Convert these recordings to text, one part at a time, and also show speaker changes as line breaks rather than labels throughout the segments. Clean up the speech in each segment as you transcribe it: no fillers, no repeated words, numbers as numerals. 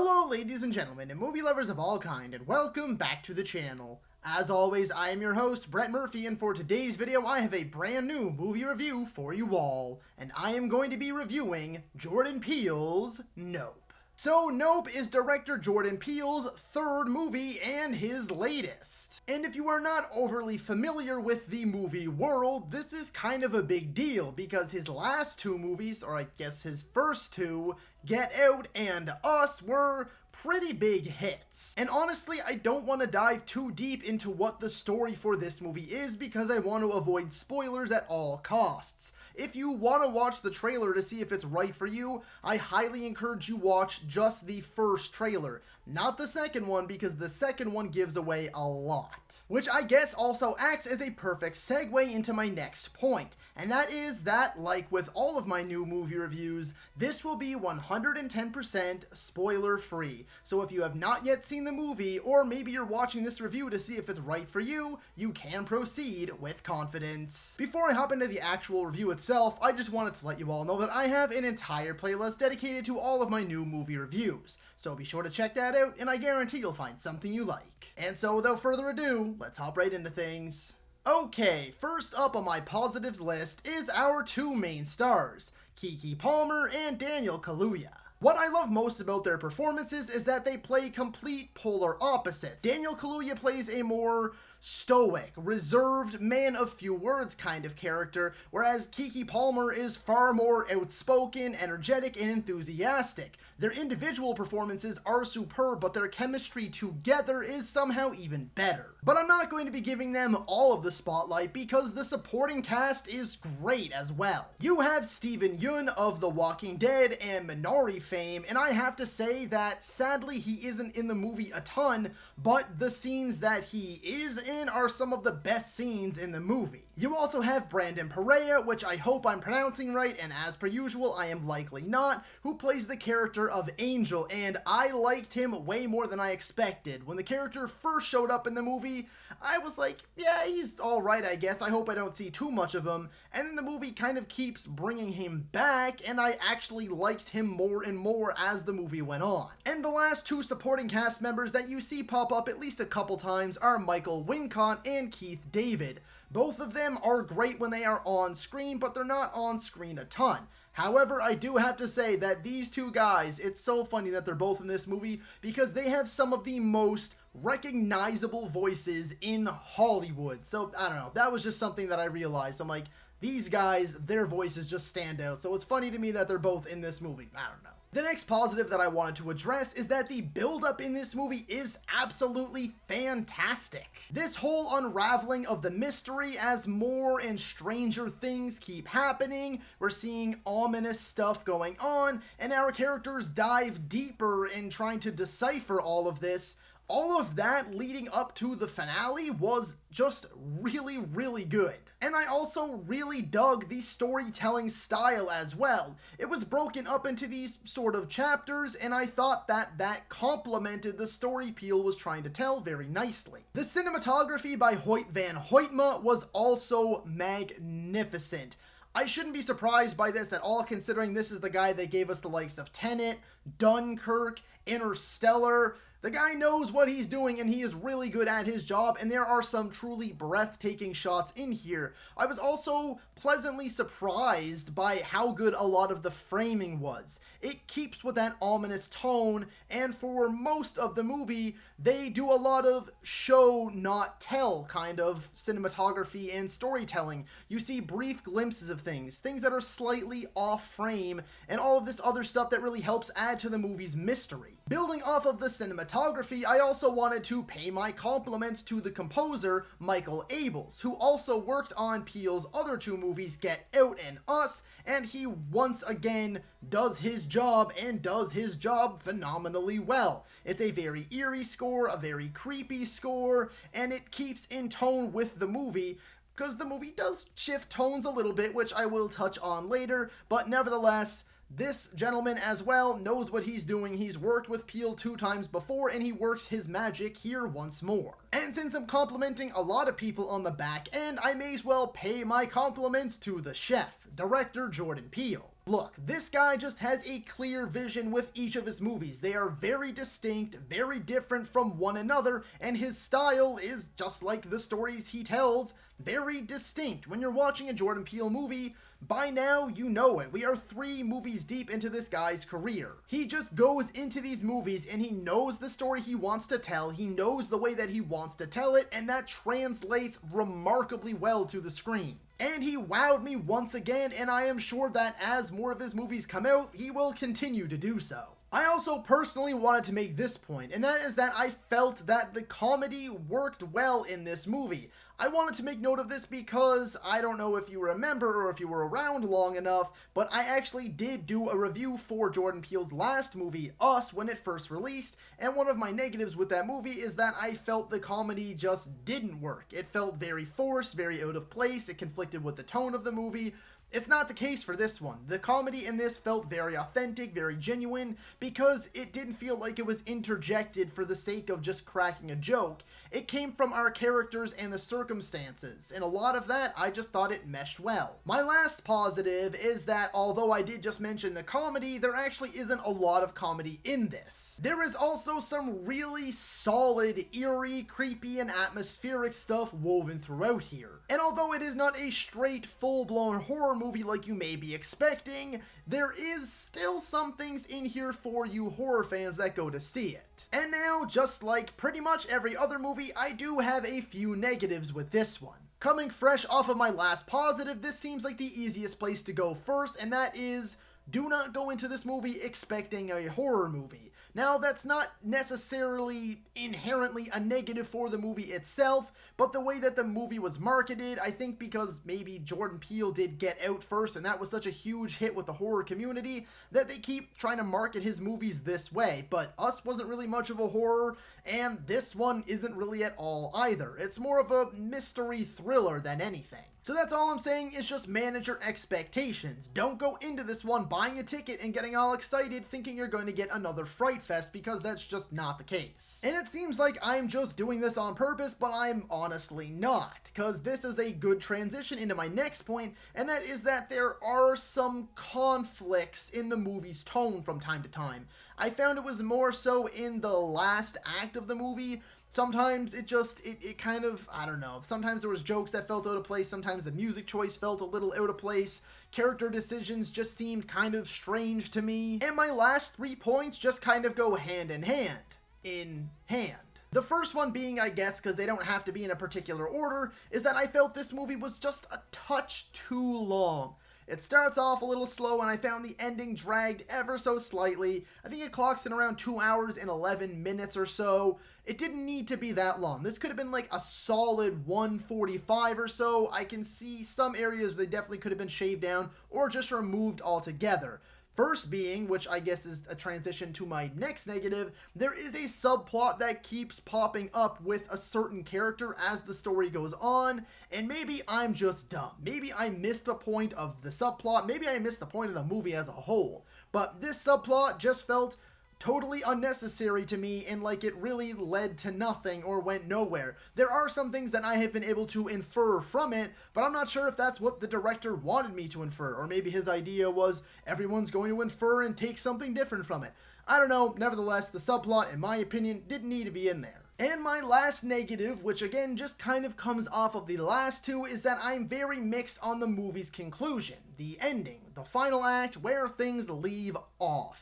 Hello ladies and gentlemen and movie lovers of all kind, and welcome back to the channel. As always, I am your host, Brett Murphy, and for today's video I have a brand new movie review for you all, and I am going to be reviewing Jordan Peele's Nope. So Nope is director Jordan Peele's third movie and his latest. And if you are not overly familiar with the movie world, this is kind of a big deal because his last two movies, or I guess his first two, Get Out and Us, were pretty big hits. And honestly, I don't want to dive too deep into what the story for this movie is because I want to avoid spoilers at all costs. If you want to watch the trailer to see if it's right for you, I highly encourage you watch just the first trailer, not the second one, because the second one gives away a lot. Which I guess also acts as a perfect segue into my next point, and that is that, like with all of my new movie reviews, this will be 110% spoiler free. So if you have not yet seen the movie, or maybe you're watching this review to see if it's right for you, you can proceed with confidence. Before I hop into the actual review itself, I just wanted to let you all know that I have an entire playlist dedicated to all of my new movie reviews. So be sure to check that out, and I guarantee you'll find something you like. And so without further ado, let's hop right into things. Okay, first up on my positives list is our two main stars, Keke Palmer and Kaluuya. What I love most about their performances is that they play complete polar opposites. Kaluuya plays a more stoic, reserved, man of few words kind of character, whereas Keke Palmer is far more outspoken, energetic, and enthusiastic. Their individual performances are superb, but their chemistry together is somehow even better. But I'm not going to be giving them all of the spotlight because the supporting cast is great as well. You have Steven Yeun of The Walking Dead and Minari fame, and I have to say that sadly he isn't in the movie a ton, but the scenes that he is in are some of the best scenes in the movie. You also have Perea, which I hope I'm pronouncing right, and as per usual I am likely not, who plays the character of Angel, and I liked him way more than I expected. When the character first showed up in the movie, I was like, yeah, he's alright I guess, I hope I don't see too much of him, and then the movie kind of keeps bringing him back, and I actually liked him more and more as the movie went on. And the last two supporting cast members that you see pop up at least a couple times are Wincott and Keith David. Both of them are great when they are on screen, but they're not on screen a ton. However, I do have to say that these two guys, it's so funny that they're both in this movie because they have some of the most recognizable voices in Hollywood. So, I don't know, that was just something that I realized. I'm like, these guys, their voices just stand out. So it's funny to me that they're both in this movie. I don't know. The next positive that I wanted to address is that the build-up in this movie is absolutely fantastic. This whole unraveling of the mystery as more and stranger things keep happening, we're seeing ominous stuff going on, and our characters dive deeper in trying to decipher all of this. All of that leading up to the finale was just really, really good. And I also really dug the storytelling style as well. It was broken up into these sort of chapters, and I thought that complemented the story Peele was trying to tell very nicely. The cinematography by Hoyt van Hoytma was also magnificent. I shouldn't be surprised by this at all, considering this is the guy that gave us the likes of Tenet, Dunkirk, Interstellar. The guy knows what he's doing, and he is really good at his job, and there are some truly breathtaking shots in here. I was also pleasantly surprised by how good a lot of the framing was. It keeps with that ominous tone, and for most of the movie, they do a lot of show, not tell kind of cinematography and storytelling. You see brief glimpses of things that are slightly off frame, and all of this other stuff that really helps add to the movie's mystery. Building off of the cinematography, I also wanted to pay my compliments to the composer, Michael Abels, who also worked on Peele's other two movies, Get Out and Us, and he once again does his job, and does his job phenomenally well. It's a very eerie score, a very creepy score, and it keeps in tone with the movie, because the movie does shift tones a little bit, which I will touch on later, but nevertheless, this gentleman as well knows what he's doing. He's worked with Peele 2 times before, and he works his magic here once more. And since I'm complimenting a lot of people on the back end, I may as well pay my compliments to the chef, director Jordan Peele. Look, this guy just has a clear vision with each of his movies. They are very distinct, very different from one another, and his style is, just like the stories he tells, very distinct. When you're watching a Jordan Peele movie, by now you know it. We are 3 movies deep into this guy's career. He just goes into these movies and he knows the story he wants to tell, he knows the way that he wants to tell it, and that translates remarkably well to the screen. And he wowed me once again, and I am sure that as more of his movies come out, he will continue to do so. I also personally wanted to make this point, and that is that I felt that the comedy worked well in this movie. I wanted to make note of this because I don't know if you remember or if you were around long enough, but I actually did do a review for Jordan Peele's last movie, Us, when it first released, and one of my negatives with that movie is that I felt the comedy just didn't work. It felt very forced, very out of place, it conflicted with the tone of the movie. It's not the case for this one. The comedy in this felt very authentic, very genuine, because it didn't feel like it was interjected for the sake of just cracking a joke. It came from our characters and the circumstances, and a lot of that, I just thought it meshed well. My last positive is that although I did just mention the comedy, there actually isn't a lot of comedy in this. There is also some really solid, eerie, creepy, and atmospheric stuff woven throughout here. And although it is not a straight, full-blown horror movie like you may be expecting, there is still some things in here for you horror fans that go to see it. And now, just like pretty much every other movie, I do have a few negatives with this one. Coming fresh off of my last positive, this seems like the easiest place to go first, and that is, do not go into this movie expecting a horror movie. Now, that's not necessarily inherently a negative for the movie itself, but the way that the movie was marketed, I think because maybe Jordan Peele did Get Out first, and that was such a huge hit with the horror community, that they keep trying to market his movies this way. But Us wasn't really much of a horror, and this one isn't really at all either. It's more of a mystery thriller than anything. So that's all I'm saying is just manage your expectations. Don't go into this one buying a ticket and getting all excited thinking you're going to get another Fright Fest, because that's just not the case. And it seems like I'm just doing this on purpose, but I'm honestly not, because this is a good transition into my next point, and that is that there are some conflicts in the movie's tone from time to time. I found it was more so in the last act of the movie. Sometimes it kind of, I don't know, sometimes there was jokes that felt out of place, sometimes the music choice felt a little out of place, character decisions just seemed kind of strange to me, and my last 3 points just kind of go hand in hand. The first one being, I guess, because they don't have to be in a particular order, is that I felt this movie was just a touch too long. It starts off a little slow, and I found the ending dragged ever so slightly. I think it clocks in around 2 hours and 11 minutes or so. It didn't need to be that long. This could have been like a solid 145 or so. I can see some areas they definitely could have been shaved down or just removed altogether. First being, which I guess is a transition to my next negative, there is a subplot that keeps popping up with a certain character as the story goes on, and maybe I'm just dumb. Maybe I missed the point of the subplot, maybe I missed the point of the movie as a whole, but this subplot just felt totally unnecessary to me, and like it really led to nothing or went nowhere. There are some things that I have been able to infer from it, but I'm not sure if that's what the director wanted me to infer, or maybe his idea was everyone's going to infer and take something different from it. I don't know. Nevertheless, the subplot, in my opinion, didn't need to be in there. And my last negative, which again just kind of comes off of the last two, is that I'm very mixed on the movie's conclusion, the ending, the final act, where things leave off.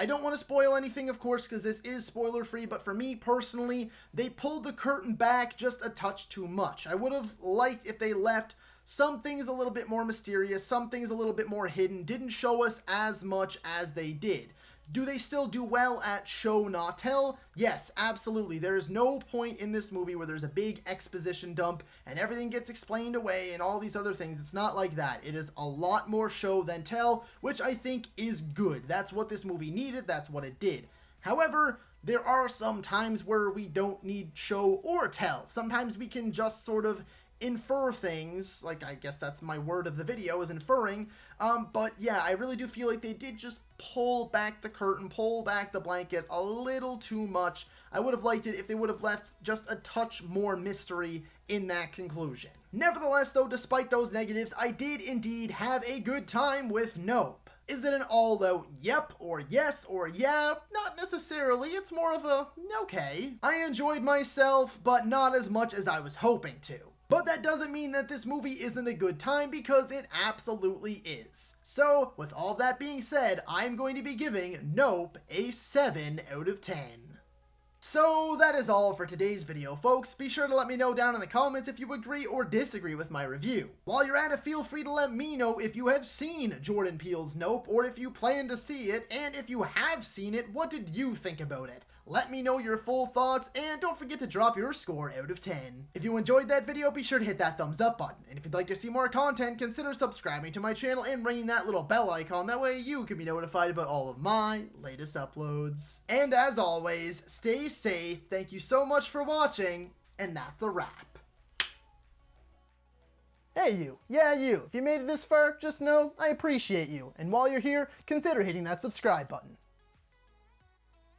I don't want to spoil anything, of course, because this is spoiler-free, but for me personally, they pulled the curtain back just a touch too much. I would have liked if they left some things a little bit more mysterious, some things a little bit more hidden, didn't show us as much as they did. Do they still do well at show not tell? Yes, absolutely. There is no point in this movie where there's a big exposition dump and everything gets explained away and all these other things. It's not like that. It is a lot more show than tell, which I think is good. That's what this movie needed. That's what it did. However, there are some times where we don't need show or tell. Sometimes we can just sort of infer things, like I guess that's my word of the video, is inferring, but yeah, I really do feel like they did just pull back the curtain, pull back the blanket a little too much. I would have liked it if they would have left just a touch more mystery in that conclusion. Nevertheless, though, despite those negatives, I did indeed have a good time with Nope. Is it an all-out yep or yes or yeah? Not necessarily, it's more of a okay. I enjoyed myself, but not as much as I was hoping to. But that doesn't mean that this movie isn't a good time, because it absolutely is. So, with all that being said, I'm going to be giving Nope a 7 out of 10. So that is all for today's video, folks. Be sure to let me know down in the comments if you agree or disagree with my review. While you're at it, feel free to let me know if you have seen Jordan Peele's Nope, or if you plan to see it, and if you have seen it, what did you think about it? Let me know your full thoughts, and don't forget to drop your score out of 10. If you enjoyed that video, be sure to hit that thumbs up button. And if you'd like to see more content, consider subscribing to my channel and ringing that little bell icon. That way you can be notified about all of my latest uploads. And as always, stay safe. Thank you so much for watching, and that's a wrap. Hey you, yeah you, if you made it this far, just know I appreciate you. And while you're here, consider hitting that subscribe button.